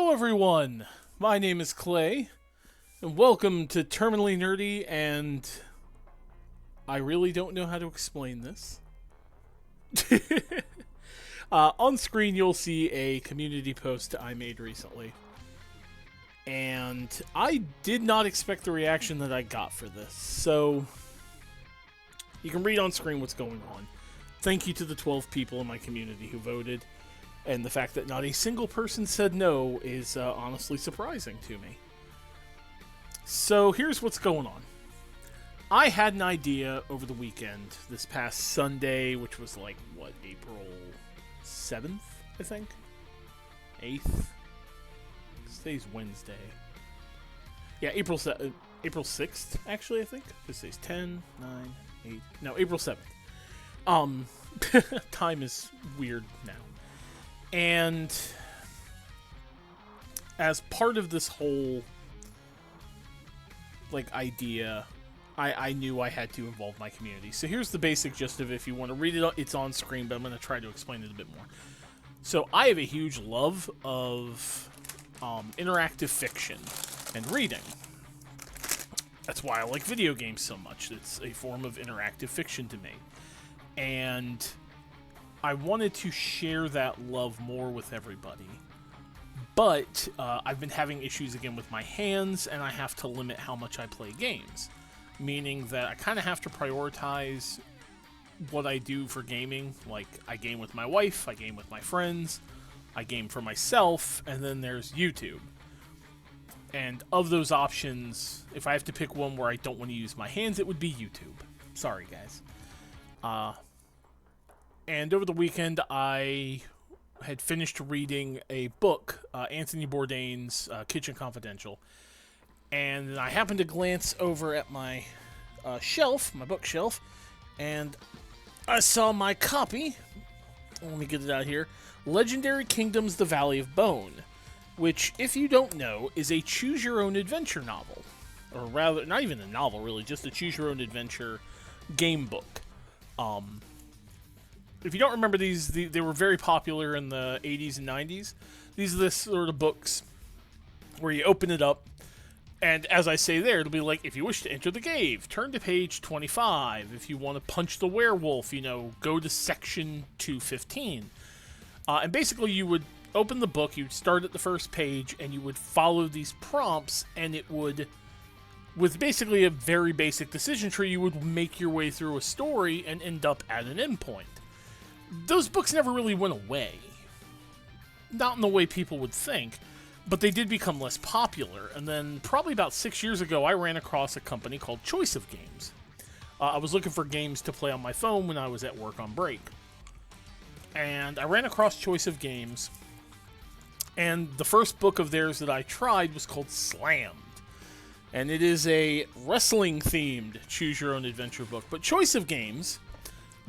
Hello, everyone! My name is Clay, and welcome to Terminally Nerdy, and I really don't know how to explain this. On screen, you'll see a community post I made recently, and I did not expect the reaction that I got for this, so you can read on screen what's going on. Thank you to the 12 people in my community who voted. And the fact that not a single person said no is honestly surprising to me. So here's what's going on. I had an idea over the weekend, this past Sunday, which was like, April 7th, I think? 8th? Today's Wednesday. Yeah, April 6th, actually, I think. This is 10, 9, 8... No, April 7th. Time is weird now. And as part of this whole, idea, I knew I had to involve my community. So here's the basic gist of it. If you want to read it, it's on screen, but I'm going to try to explain it a bit more. So I have a huge love of interactive fiction and reading. That's why I like video games so much. It's a form of interactive fiction to me. And I wanted to share that love more with everybody, but I've been having issues again with my hands, and I have to limit how much I play games, meaning that I kind of have to prioritize what I do for gaming. Like, I game with my wife, I game with my friends, I game for myself, and then there's YouTube. And of those options, if I have to pick one where I don't want to use my hands, it would be YouTube. Sorry, guys. And over the weekend, I had finished reading a book, Anthony Bourdain's Kitchen Confidential. And I happened to glance over at my shelf, my bookshelf, and I saw my copy. Let me get it out here. Legendary Kingdoms, The Valley of Bone, which, if you don't know, is a choose-your-own-adventure novel. Or rather, not even a novel, really, just a choose-your-own-adventure game book. If you don't remember these, they were very popular in the 80s and 90s. These are the sort of books where you open it up, and as I say there, it'll be like, if you wish to enter the cave, turn to page 25. If you want to punch the werewolf, go to section 215. And basically, you would open the book, you'd start at the first page, and you would follow these prompts, and it would, with basically a very basic decision tree, you would make your way through a story and end up at an endpoint. Those books never really went away. Not in the way people would think, but they did become less popular. And then probably about 6 years ago, I ran across a company called Choice of Games. I was looking for games to play on my phone when I was at work on break. And I ran across Choice of Games, and the first book of theirs that I tried was called Slammed. And it is a wrestling-themed choose-your-own-adventure book. But Choice of Games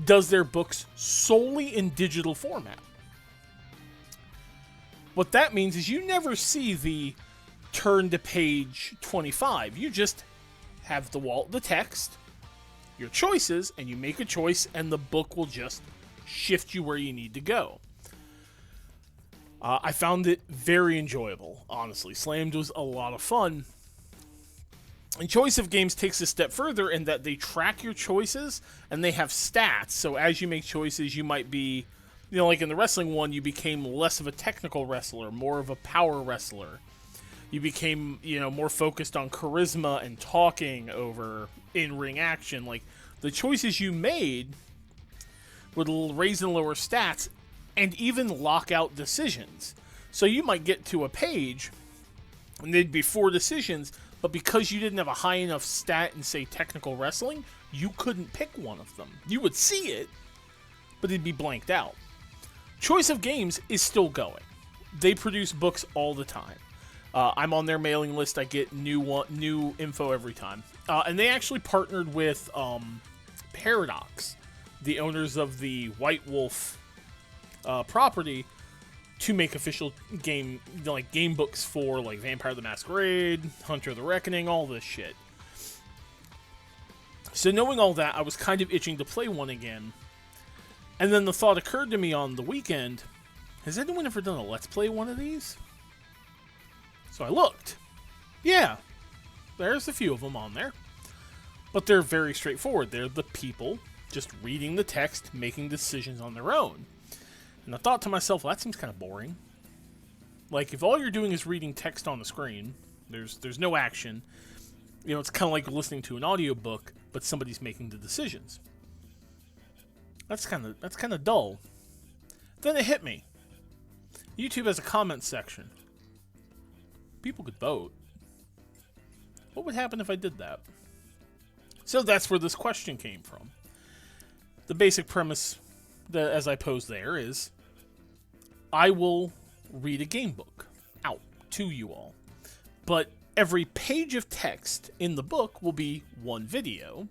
does their books solely in digital format. What that means is you never see the turn to page 25. You just have the text, your choices, and you make a choice, and the book will just shift you where you need to go. I found it very enjoyable, honestly. Slammed was a lot of fun. And Choice of Games takes a step further in that they track your choices, and they have stats. So as you make choices, you might be, like in the wrestling one, you became less of a technical wrestler, more of a power wrestler. You became, more focused on charisma and talking over in-ring action. Like, the choices you made would raise and lower stats, and even lock out decisions. So you might get to a page, and there'd be 4 decisions, but because you didn't have a high enough stat in, say, technical wrestling, you couldn't pick one of them. You would see it, but it'd be blanked out. Choice of Games is still going. They produce books all the time. I'm on their mailing list. I get new info every time. And they actually partnered with Paradox, the owners of the White Wolf property, to make official game books for Vampire the Masquerade, Hunter the Reckoning, all this shit. So knowing all that, I was kind of itching to play one again. And then the thought occurred to me on the weekend, has anyone ever done a Let's Play one of these? So I looked. Yeah, there's a few of them on there. But they're very straightforward. They're the people just reading the text, making decisions on their own. And I thought to myself, well, that seems kind of boring. Like, if all you're doing is reading text on the screen, there's no action. You know, it's kind of like listening to an audiobook, but somebody's making the decisions. That's kind of dull. Then it hit me. YouTube has a comment section. People could vote. What would happen if I did that? So that's where this question came from. The basic premise, as I posed there, is I will read a game book out to you all. But every page of text in the book will be one video.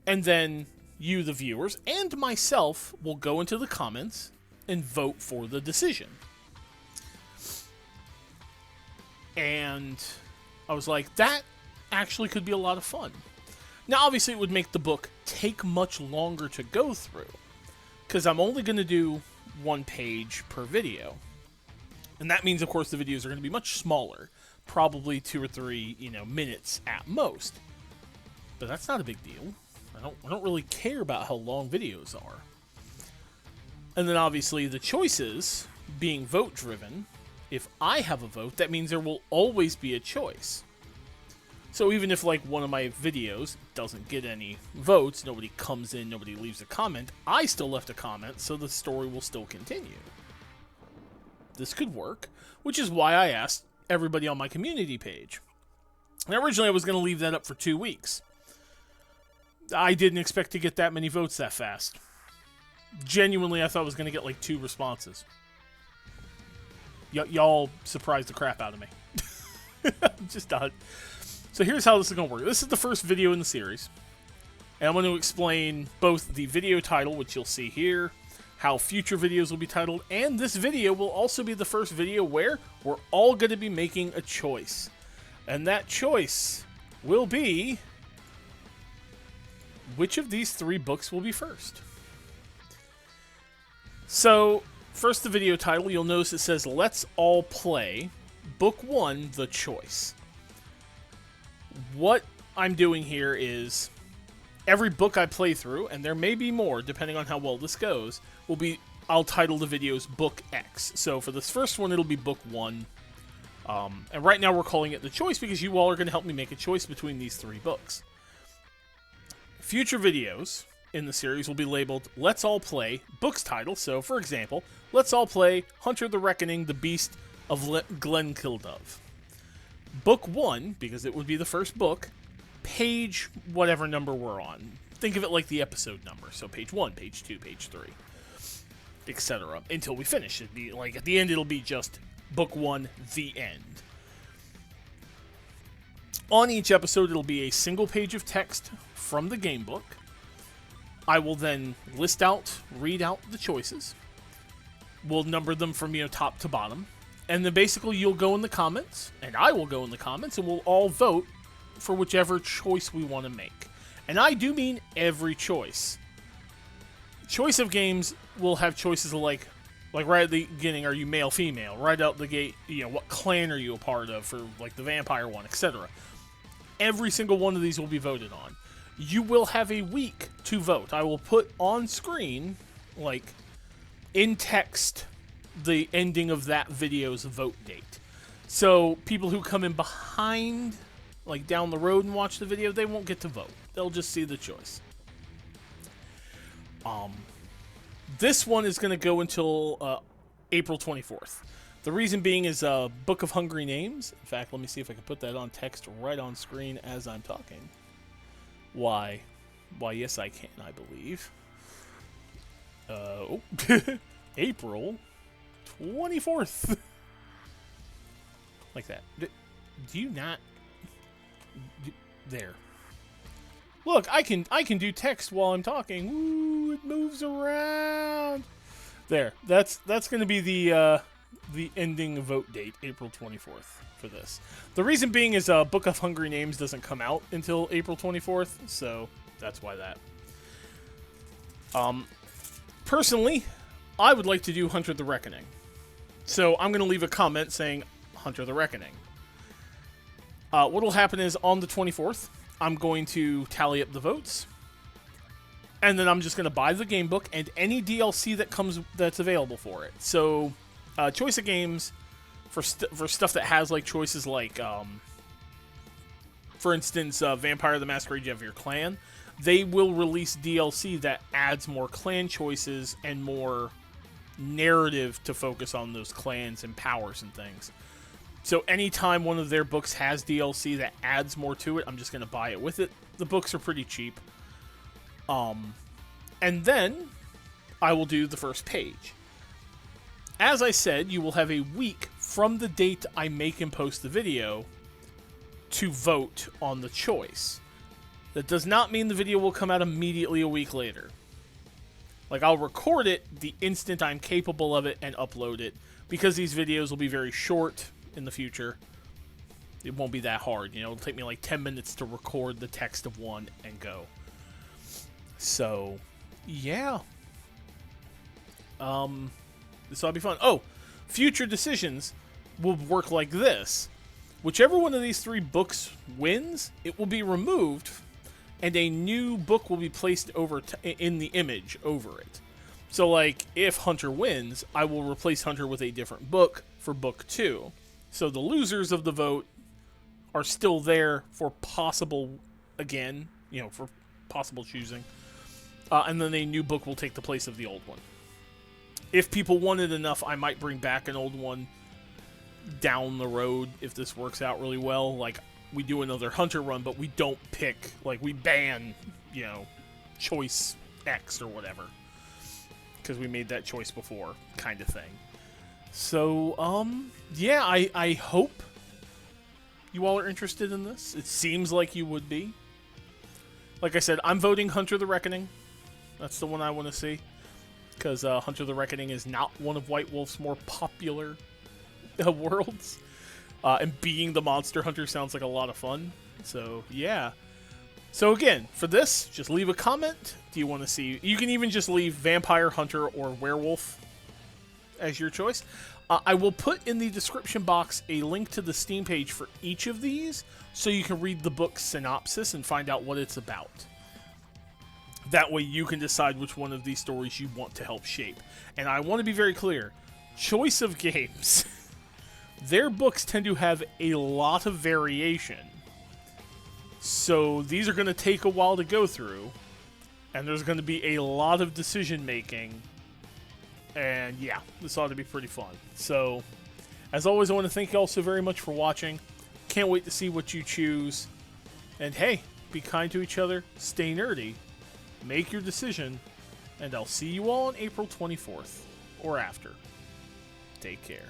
And then you, the viewers, and myself will go into the comments and vote for the decision. And I was like, that actually could be a lot of fun. Now, obviously, it would make the book take much longer to go through, because I'm only going to do one page per video. And that means, of course, the videos are going to be much smaller, probably 2 or 3, minutes at most. But that's not a big deal. I don't really care about how long videos are. And then, obviously, the choices being vote-driven. If I have a vote, that means there will always be a choice. So even if, like, one of my videos doesn't get any votes, nobody comes in, nobody leaves a comment, I still left a comment, so the story will still continue. This could work, which is why I asked everybody on my community page. And originally I was going to leave that up for 2 weeks. I didn't expect to get that many votes that fast. Genuinely, I thought I was going to get, like, 2 responses. Y'all surprised the crap out of me. Just not. So here's how this is going to work. This is the first video in the series. And I'm going to explain both the video title, which you'll see here, how future videos will be titled, and this video will also be the first video where we're all going to be making a choice. And that choice will be which of these 3 books will be first. So, first, the video title, you'll notice it says, Let's All Play, Book 1, The Choice. What I'm doing here is, every book I play through, and there may be more, depending on how well this goes, I'll title the videos Book X. So for this first one, it'll be Book 1. And right now we're calling it The Choice because you all are going to help me make a choice between these 3 books. Future videos in the series will be labeled Let's All Play, Books title. So, for example, Let's All Play Hunter the Reckoning, The Beast of Glenkildove. Book 1, because it would be the first book, page whatever number we're on. Think of it like the episode number. So page 1, page 2, page 3, etc. Until we finish. It'd be like at the end it'll be just Book 1, the end. On each episode it'll be a single page of text from the game book. I will then read out the choices. We'll number them from top to bottom. And then basically you'll go in the comments, and I will go in the comments, and we'll all vote for whichever choice we want to make. And I do mean every choice. Choice of games will have choices of like right at the beginning, are you male, female? Right out the gate, what clan are you a part of for like the vampire one, etc. Every single one of these will be voted on. You will have a week to vote. I will put on screen, like in text, the ending of that video's vote date. So people who come in behind, like down the road and watch the video, they won't get to vote. They'll just see the choice. This one is going to go until April 24th. The reason being is Book of Hungry Names. In fact, let me see if I can put that on text right on screen as I'm talking. Why, yes, I can, I believe. April 24th. Like that. Do you not... There. Look, I can do text while I'm talking. Ooh, it moves around. There. That's going to be the ending vote date, April 24th for this. The reason being is Book of Hungry Names doesn't come out until April 24th, so that's why that. Personally, I would like to do Hunter the Reckoning. So I'm going to leave a comment saying Hunter the Reckoning. What will happen is on the 24th, I'm going to tally up the votes, and then I'm just going to buy the game book and any DLC that's available for it. So, choice of games for stuff that has like choices like, for instance, Vampire the Masquerade: You Have Your Clan. They will release DLC that adds more clan choices and more narrative to focus on those clans and powers and things. So anytime one of their books has DLC that adds more to it, I'm just going to buy it with it. The books are pretty cheap. And then I will do the first page. As I said, you will have a week from the date I make and post the video to vote on the choice. That does not mean the video will come out immediately a week later. Like, I'll record it the instant I'm capable of it and upload it, because these videos will be very short in the future. It won't be that hard, you know, it'll take me like 10 minutes to record the text of one and go. So, yeah. This ought to be fun. Oh, future decisions will work like this. Whichever one of these 3 books wins, it will be removed, and a new book will be placed over in the image over it. So, like, if Hunter wins, I will replace Hunter with a different book for book 2. So the losers of the vote are still there for possible, again, you know, for possible choosing. And then a new book will take the place of the old one. If people want it enough, I might bring back an old one down the road if this works out really well. Like, we do another Hunter run, but we don't pick, like, we ban, you know, choice X or whatever. Because we made that choice before, kind of thing. So, yeah, I hope you all are interested in this. It seems like you would be. Like I said, I'm voting Hunter the Reckoning. That's the one I want to see. Because Hunter the Reckoning is not one of White Wolf's more popular worlds. And being the Monster Hunter sounds like a lot of fun. So, yeah. So, again, for this, just leave a comment. Do you want to see... You can even just leave Vampire, Hunter, or Werewolf as your choice. I will put in the description box a link to the Steam page for each of these, so you can read the book's synopsis and find out what it's about. That way you can decide which one of these stories you want to help shape. And I want to be very clear. Choice of games... Their books tend to have a lot of variation. So these are going to take a while to go through. And there's going to be a lot of decision making. And yeah, this ought to be pretty fun. So, as always, I want to thank you all so very much for watching. Can't wait to see what you choose. And hey, be kind to each other, stay nerdy, make your decision, and I'll see you all on April 24th or after. Take care.